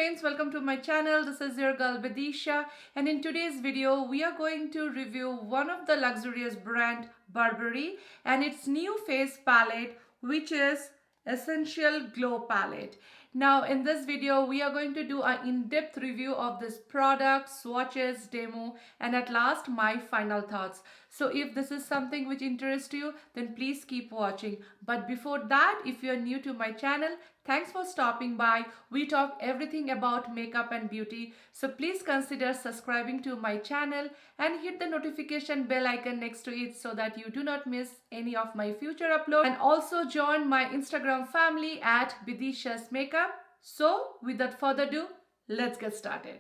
friends, welcome to my channel. This is your girl Vidisha, and in today's video we are going to review one of the luxurious brand Burberry and its new face palette, which is Essential Glow Palette. Now in this video we are going to do an in-depth review of this product, swatches, demo, and at last my final thoughts. So if this is something which interests you, then please keep watching. But before that, if you are new to my channel, thanks for stopping by. We talk everything about makeup and beauty. So please consider subscribing to my channel and hit the notification bell icon next to it so that you do not miss any of my future uploads. And also join my Instagram family at Vidisha's Makeup. So without further ado, let's get started.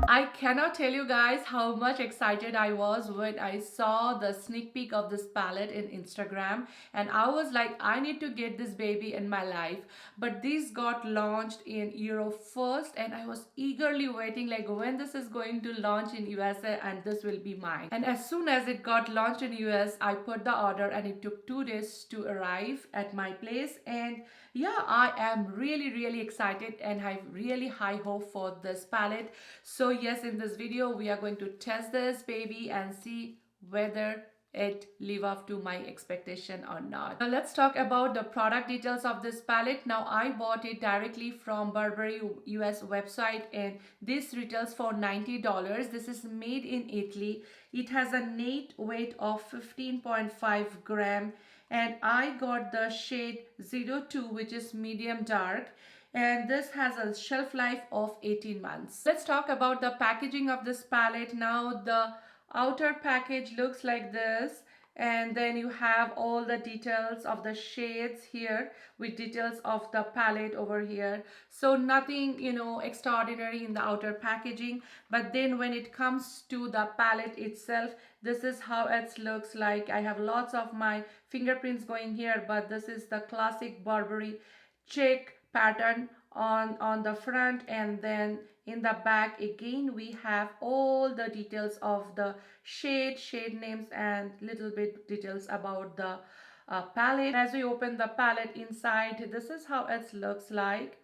I cannot tell you guys how much excited I was when I saw the sneak peek of this palette in Instagram, and I was like, I need to get this baby in my life. But this got launched in Europe first, and I was eagerly waiting like when this is going to launch in USA and this will be mine. And as soon as it got launched in US, I put the order and it took 2 days to arrive at my place. And yeah, I am really excited and I have really high hope for this palette. So yes, in this video we are going to test this baby and see whether it live up to my expectation or not. Now let's talk about the product details of this palette. Now I bought it directly from Burberry US website and this retails for $90. This is made in Italy. It has a net weight of 15.5 gram and I got the shade 02, which is medium dark, and this has a shelf life of 18 months. Let's talk about the packaging of this palette. Now the outer package looks like this, and then you have all the details of the shades here with details of the palette over here. So nothing, extraordinary in the outer packaging, but then when it comes to the palette itself, this is how it looks like. I have lots of my fingerprints going here, but this is the classic Burberry check pattern on the front, and then in the back again we have all the details of the shade names and little bit details about the palette. As we open the palette inside, this is how it looks like.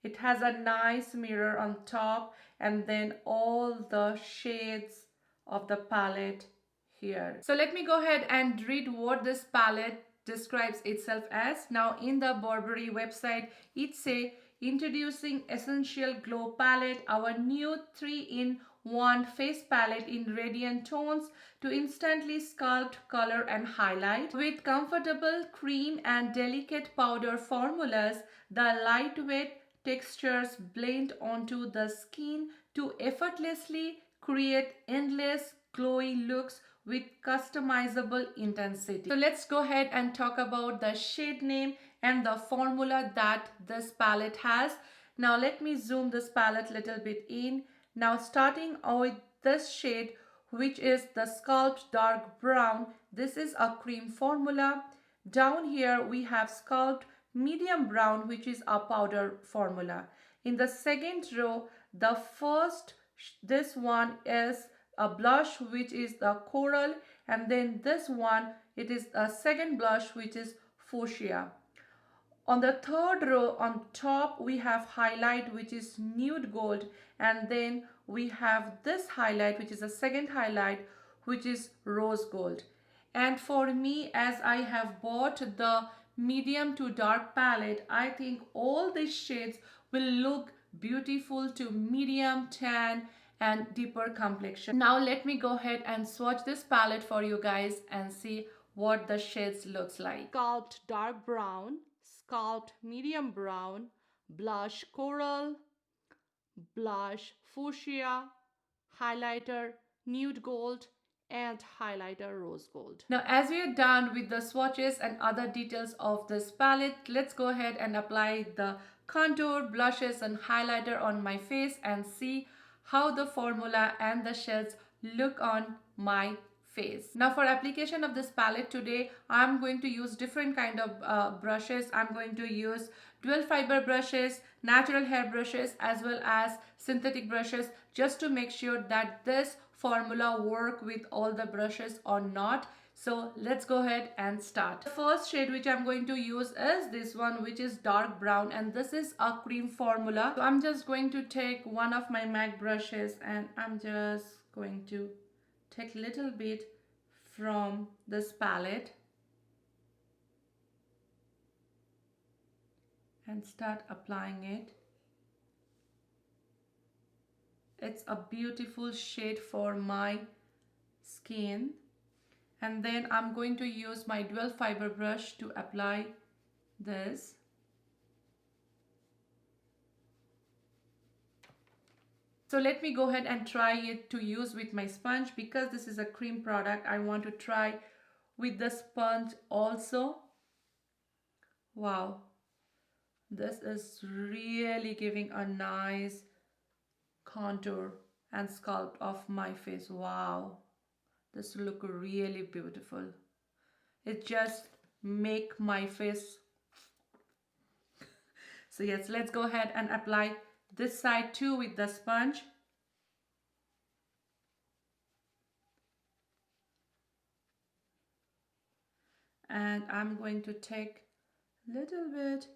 It has a nice mirror on top and then all the shades of the palette here. So let me go ahead and read what this palette describes itself as. Now in the Burberry website, it say, introducing Essential Glow Palette, our new 3-in-1 face palette in radiant tones to instantly sculpt, color and highlight. With comfortable cream and delicate powder formulas, the lightweight textures blend onto the skin to effortlessly create endless glowy looks with customizable intensity. So let's go ahead and talk about the shade name and the formula that this palette has. Now let me zoom this palette a little bit in. Now starting with this shade, which is the Sculpt Dark Brown. This is a cream formula. Down here we have Sculpt Medium Brown, which is a powder formula. In the second row, the first, this one is a blush, which is the Coral, and then this one, it is a second blush, which is Fuchsia. On the third row on top we have highlight, which is Nude Gold, and then we have this highlight, which is a second highlight, which is Rose Gold. And for me, as I have bought the medium to dark palette, I think all these shades will look beautiful to medium, tan and deeper complexion. Now let me go ahead and swatch this palette for you guys and see what the shades looks like. Sculpt Dark Brown, Sculpt Medium Brown, Blush Coral, Blush Fuchsia, Highlighter Nude Gold, and highlighter Rose Gold. Now as we are done with the swatches and other details of this palette, let's go ahead and apply the contour, blushes and highlighter on my face and see how the formula and the shades look on my face. Now for application of this palette today, I'm going to use different kind of brushes. I'm going to use dual fiber brushes, natural hair brushes, as well as synthetic brushes, just to make sure that this formula work with all the brushes or not. So let's go ahead and start. The first shade which I'm going to use is this one, which is dark brown, and this is a cream formula. So I'm just going to take one of my MAC brushes and I'm just going to take a little bit from this palette and start applying it. It's a beautiful shade for my skin. And then I'm going to use my dual fiber brush to apply this. So let me go ahead and try it to use with my sponge. Because this is a cream product, I want to try with the sponge also. Wow, this is really giving a nice contour and sculpt of my face. Wow, this look really beautiful. It just make my face. So yes, let's go ahead and apply this side too with the sponge. And I'm going to take a little bit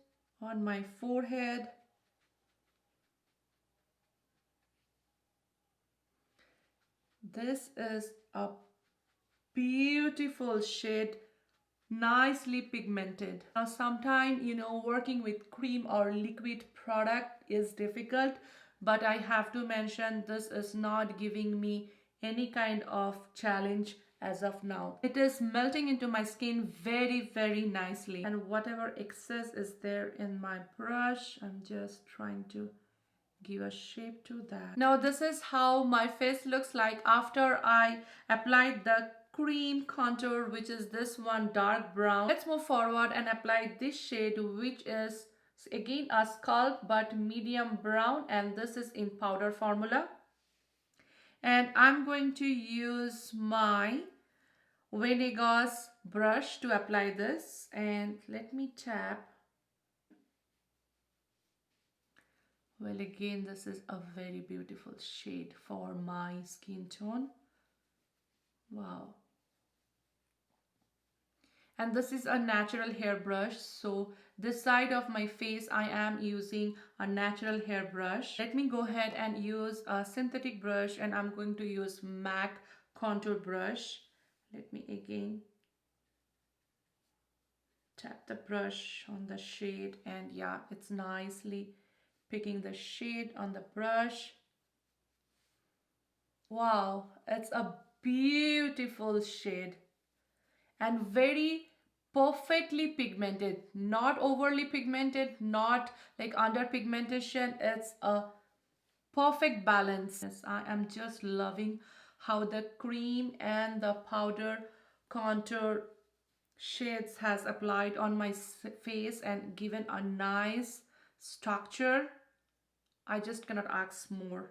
on my forehead. This is a beautiful shade, nicely pigmented. Now sometimes, working with cream or liquid product is difficult, but I have to mention this is not giving me any kind of challenge as of now. It is melting into my skin very, very nicely. And whatever excess is there in my brush, I'm just trying to give a shape to that. Now this is how my face looks like after I applied the cream contour, which is this one, dark brown. Let's move forward and apply this shade, which is again a scalp but medium brown, and this is in powder formula. And I'm going to use my Venegas brush to apply this, and let me tap. Well, again, this is a very beautiful shade for my skin tone. Wow. And this is a natural hair brush. So this side of my face, I am using a natural hair brush. Let me go ahead and use a synthetic brush, and I'm going to use MAC contour brush. Let me again tap the brush on the shade, and yeah, it's nicely picking the shade on the brush. Wow, it's a beautiful shade and very perfectly pigmented, not overly pigmented, not like under pigmentation. It's a perfect balance. Yes, I am just loving how the cream and the powder contour shades has applied on my face and given a nice structure. I just cannot ask more.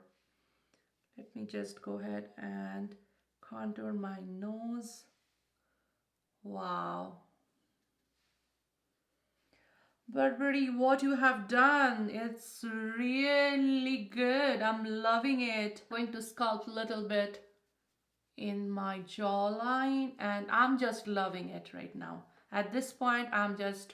Let me just go ahead and contour my nose. Wow. Burberry, what you have done, it's really good. I'm loving it. I'm going to sculpt a little bit in my jawline, and I'm just loving it right now. At this point, I'm just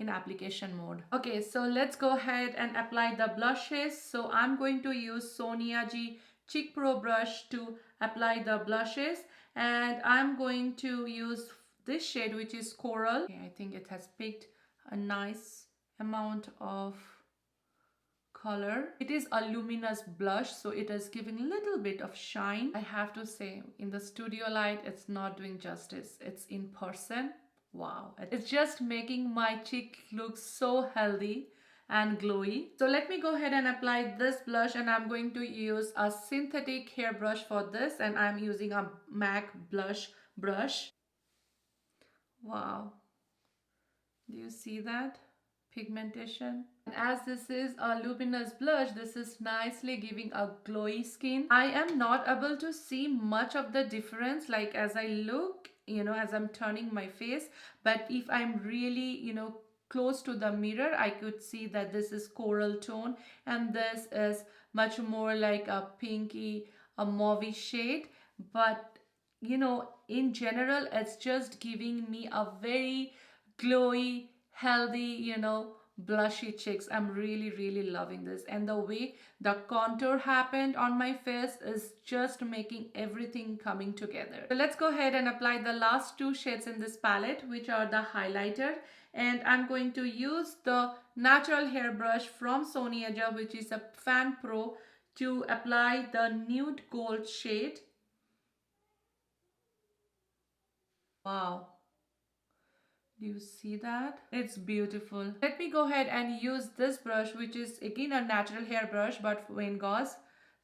in application mode. Okay, so let's go ahead and apply the blushes. So I'm going to use Sonia G Cheek Pro brush to apply the blushes, and I'm going to use this shade, which is Coral. Okay, I think it has picked a nice amount of color. It is a luminous blush, so it is giving a little bit of shine. I have to say, in the studio light, it's not doing justice. It's in person. Wow, it's just making my cheek look so healthy and glowy. So let me go ahead and apply this blush, and I'm going to use a synthetic hair brush for this, and I'm using a MAC blush brush. Wow, do you see that pigmentation? And as this is a luminous blush, this is nicely giving a glowy skin. I am not able to see much of the difference like as I look, as I'm turning my face, but if I'm really, close to the mirror, I could see that this is coral tone and this is much more like a pinky, a mauvey shade. But in general, it's just giving me a very glowy, healthy, blushy cheeks. I'm really, really loving this. And the way the contour happened on my face is just making everything coming together. So let's go ahead and apply the last two shades in this palette, which are the highlighter. And I'm going to use the natural hair brush from Sony Aja, which is a Fan Pro, to apply the nude gold shade. Wow. Do you see that? It's beautiful. Let me go ahead and use this brush, which is again a natural hair brush but Van Gogh's,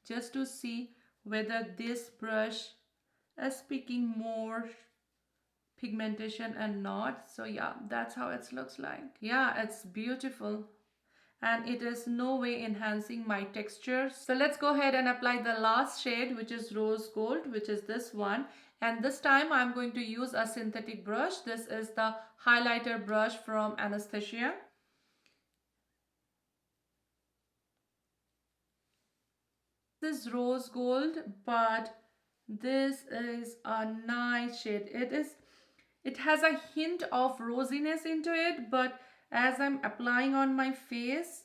just to see whether this brush is picking more pigmentation and not. So yeah, that's how it looks like. Yeah, it's beautiful. And it is no way enhancing my texture. So let's go ahead and apply the last shade, which is rose gold, which is this one. And this time I'm going to use a synthetic brush. This is the highlighter brush from Anastasia. This is rose gold, but this is a nice shade. It has a hint of rosiness into it, but as I'm applying on my face,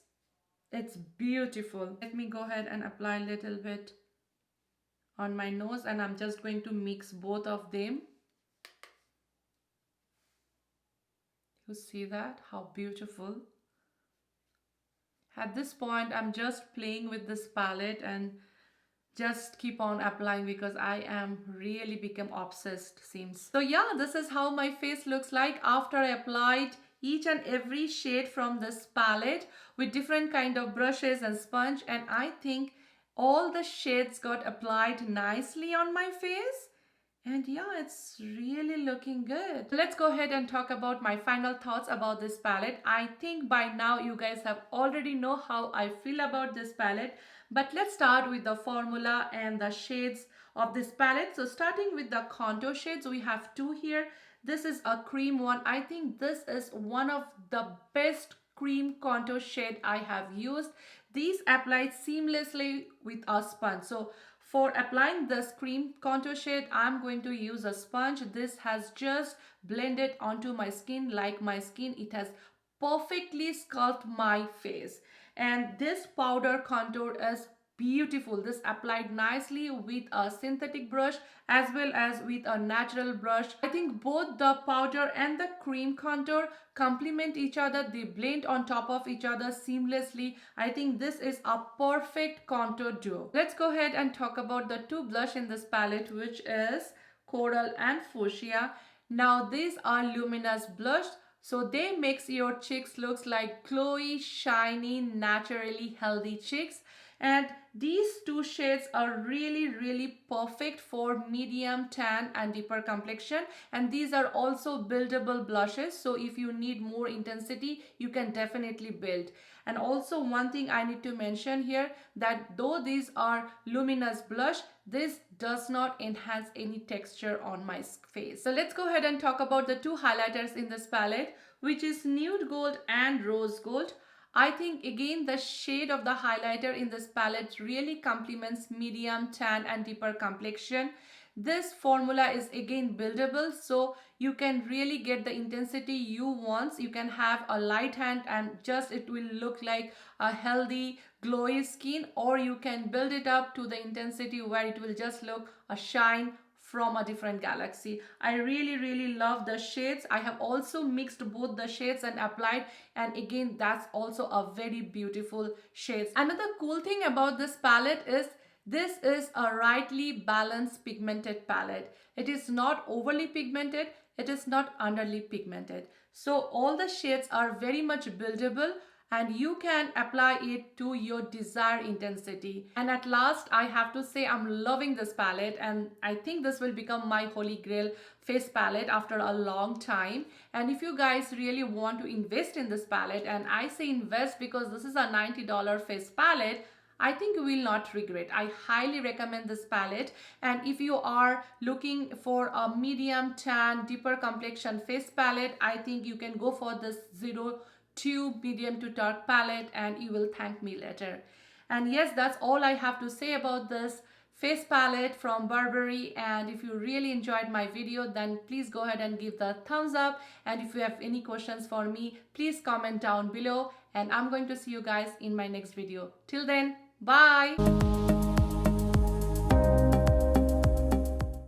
it's beautiful. Let me go ahead and apply a little bit on my nose, and I'm just going to mix both of them. You see that? How beautiful. At this point, I'm just playing with this palette and just keep on applying because I am really become obsessed, seems. So yeah, this is how my face looks like after I applied each and every shade from this palette with different kind of brushes and sponge, and I think all the shades got applied nicely on my face. And yeah, it's really looking good. Let's go ahead and talk about my final thoughts about this palette. I think by now you guys have already know how I feel about this palette. But let's start with the formula and the shades of this palette. So starting with the contour shades, we have two here. This is a cream one. I think this is one of the best cream contour shade I have used. These applied seamlessly with a sponge. So for applying this cream contour shade, I'm going to use a sponge. This has just blended onto my skin like my skin. It has perfectly sculpted my face. And this powder contour is beautiful. This applied nicely with a synthetic brush as well as with a natural brush. I think both the powder and the cream contour complement each other. They blend on top of each other seamlessly. I think this is a perfect contour duo. Let's go ahead and talk about the two blush in this palette, which is Coral and Fuchsia. Now these are luminous blush. So they makes your cheeks looks like glowy, shiny, naturally healthy cheeks. And these two shades are really, really perfect for medium tan and deeper complexion. And these are also buildable blushes. So if you need more intensity, you can definitely build. And also one thing I need to mention here, that though these are luminous blush, this does not enhance any texture on my face. So let's go ahead and talk about the two highlighters in this palette, which is nude gold and rose gold. I think again the shade of the highlighter in this palette really complements medium tan and deeper complexion. This formula is again buildable, so you can really get the intensity you want. You can have a light hand and just it will look like a healthy glowy skin, or you can build it up to the intensity where it will just look a shine from a different galaxy. I really, really love the shades. I have also mixed both the shades and applied, and again that's also a very beautiful shades. Another cool thing about this palette is this is a rightly balanced pigmented palette. It is not overly pigmented, it is not underly pigmented. So all the shades are very much buildable and you can apply it to your desired intensity. And at last, I have to say I'm loving this palette, and I think this will become my holy grail face palette after a long time. And if you guys really want to invest in this palette, and I say invest because this is a $90 face palette, I think you will not regret. I highly recommend this palette. And if you are looking for a medium tan, deeper complexion face palette, I think you can go for this 02 medium to dark palette and you will thank me later. And yes, that's all I have to say about this face palette from Burberry. And if you really enjoyed my video, then please go ahead and give the thumbs up. And if you have any questions for me, please comment down below. And I'm going to see you guys in my next video. Till then, bye.